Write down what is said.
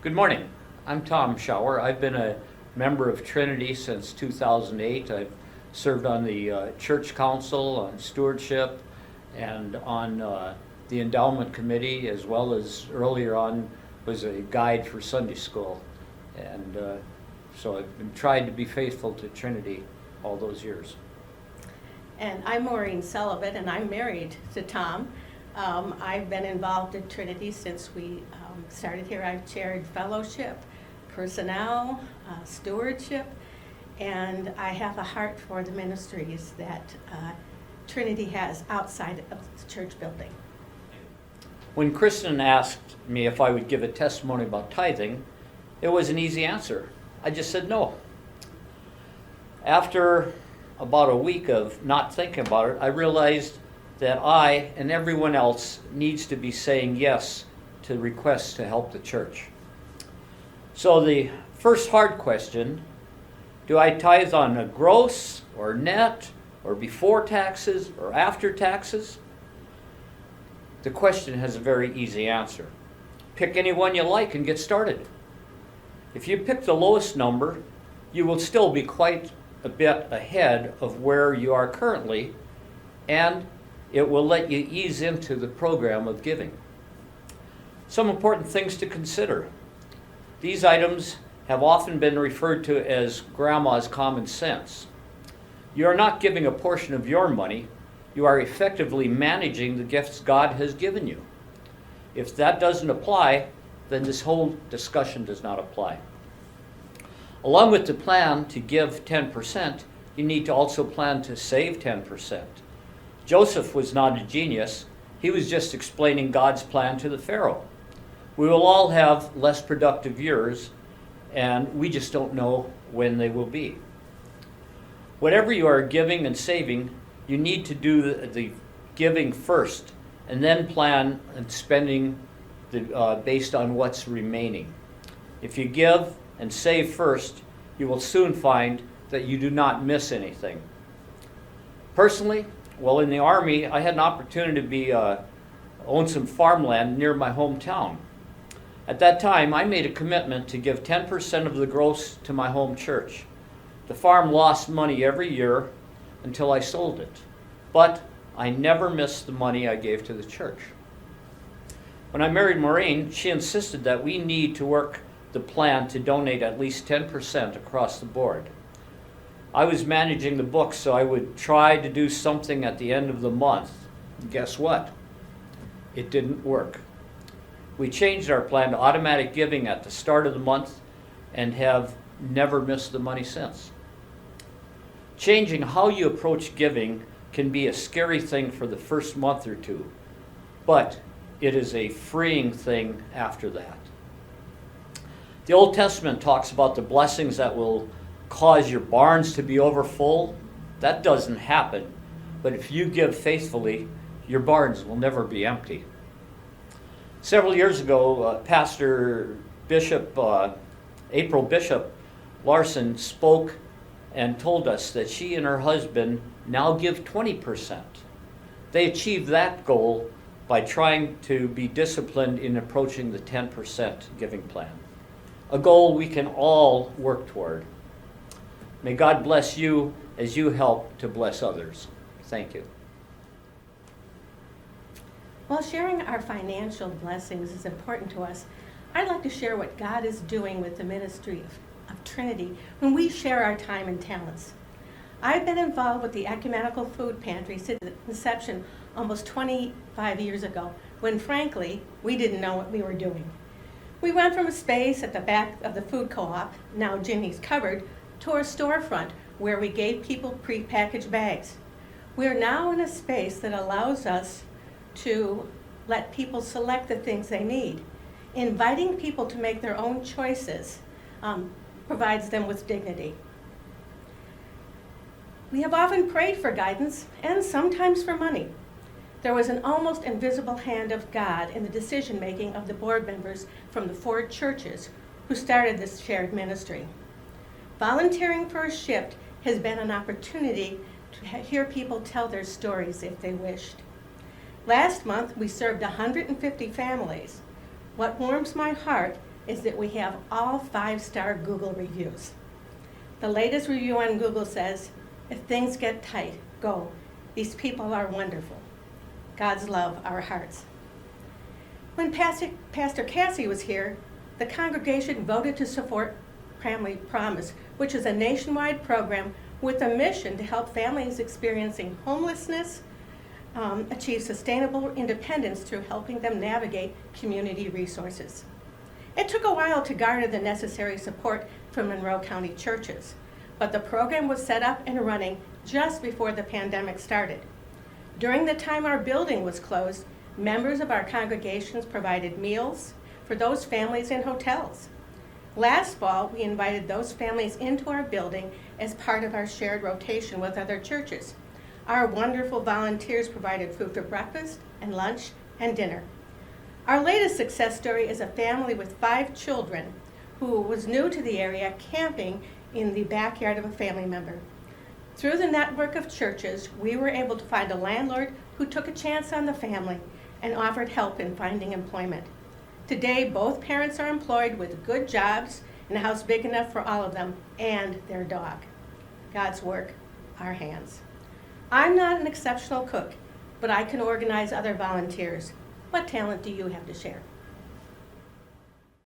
Good morning. I'm Tom Schauer. I've been a member of Trinity since 2008. I've served on the church council, on stewardship, and on the endowment committee, as well as earlier on was a guide for Sunday school. And so I've been trying to be faithful to Trinity all those years. And I'm Maureen Sullivan, and I'm married to Tom. I've been involved in Trinity since we started here. I've chaired fellowship, personnel, stewardship, and I have a heart for the ministries that Trinity has outside of the church building. When Kristen asked me if I would give a testimony about tithing, it was an easy answer. I just said no. After about a week of not thinking about it, I realized that I and everyone else needs to be saying yes to requests to help the church. So the first hard question, do I tithe on a gross or net or before taxes or after taxes? The question has a very easy answer. Pick any one you like and get started. If you pick the lowest number, you will still be quite a bit ahead of where you are currently, and it will let you ease into the program of giving. Some important things to consider. These items have often been referred to as grandma's common sense. You are not giving a portion of your money, you are effectively managing the gifts God has given you. If that doesn't apply, then this whole discussion does not apply. Along with the plan to give 10%, you need to also plan to save 10%. Joseph was not a genius. He was just explaining God's plan to the Pharaoh. We will all have less productive years, and we just don't know when they will be. Whatever you are giving and saving, you need to do the giving first, and then plan and spending based on what's remaining. If you give and save first, you will soon find that you do not miss anything. Personally, well, in the Army, I had an opportunity to own some farmland near my hometown. At that time, I made a commitment to give 10% of the gross to my home church. The farm lost money every year until I sold it, but I never missed the money I gave to the church. When I married Maureen, she insisted that we need to work the plan to donate at least 10% across the board. I was managing the books, so I would try to do something at the end of the month. And guess what? It didn't work. We changed our plan to automatic giving at the start of the month and have never missed the money since. Changing how you approach giving can be a scary thing for the first month or two, but it is a freeing thing after that. The Old Testament talks about the blessings that will cause your barns to be overfull. That doesn't happen, but if you give faithfully, your barns will never be empty. Several years ago, Pastor Bishop, April Bishop Larson spoke and told us that she and her husband now give 20%. They achieved that goal by trying to be disciplined in approaching the 10% giving plan, a goal we can all work toward. May God bless you as you help to bless others. Thank you. While sharing our financial blessings is important to us, I'd like to share what God is doing with the ministry of Trinity when we share our time and talents. I've been involved with the Ecumenical Food Pantry since its inception almost 25 years ago, when frankly, we didn't know what we were doing. We went from a space at the back of the food co-op, now Jimmy's Cupboard, to our storefront where we gave people pre-packaged bags. We are now in a space that allows us to let people select the things they need. Inviting people to make their own choices provides them with dignity. We have often prayed for guidance and sometimes for money. There was an almost invisible hand of God in the decision-making of the board members from the 4 churches who started this shared ministry. Volunteering for a shift has been an opportunity to hear people tell their stories if they wished. Last month, we served 150 families. What warms my heart is that we have all 5-star Google reviews. The latest review on Google says, "If things get tight, go. These people are wonderful. God's love our hearts." When Pastor Cassie was here, the congregation voted to support Family Promise, which is a nationwide program with a mission to help families experiencing homelessness achieve sustainable independence through helping them navigate community resources. It took a while to garner the necessary support from Monroe County churches, but the program was set up and running just before the pandemic started. During the time our building was closed, members of our congregations provided meals for those families in hotels. Last fall, we invited those families into our building as part of our shared rotation with other churches. Our wonderful volunteers provided food for breakfast and lunch and dinner. Our latest success story is a family with 5 children who was new to the area camping in the backyard of a family member. Through the network of churches, we were able to find a landlord who took a chance on the family and offered help in finding employment. Today, both parents are employed with good jobs and a house big enough for all of them and their dog. God's work, our hands. I'm not an exceptional cook, but I can organize other volunteers. What talent do you have to share?